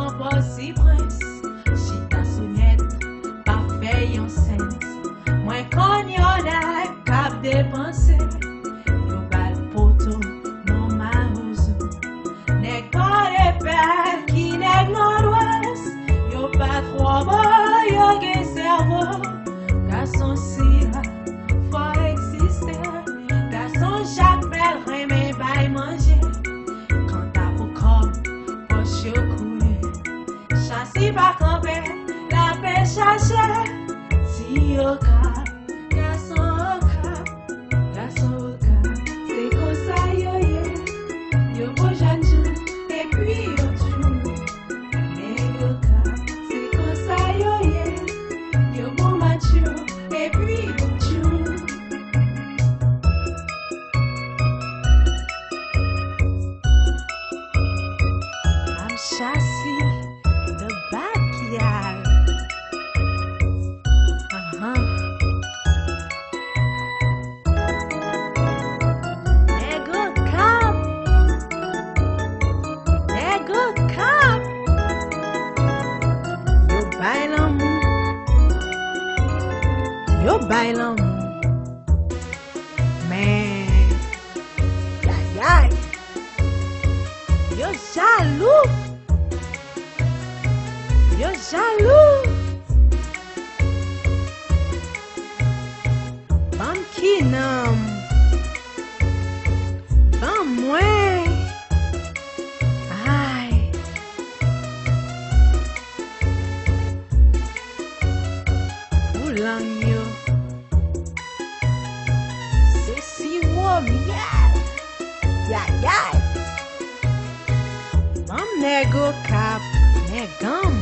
nan pas si prince. Chita sou net, pa fè yon sens. Mwen kon yon ak kap depanse. Yo bal poto, non ma ouzo. Nèg pare pèr ki nèg nord-ouest. Yo pat robo, yo gen servo. Garçon sira, fò eksiste. Garçon Jacques Bel reme bay manje. Kanta pou kob, poch yo koule. Chasi pa kampe, la pe chache. Si yo kap, garçon au kap. C'est comme ça yo ye. Yo beau janjou, et puis yo chou. Mais yo kap, c'est comme ça yo ye. Yo beau macho, et puis yo chou. I'm Chassis, the backyard. Nego cop. Yo bailan mou. Mais, aïe. Yo jaloux. Bam ki nam. Bam mwen. Aïe. Oulan yo. C'est si wom, Yay. Bam nego kap, negam.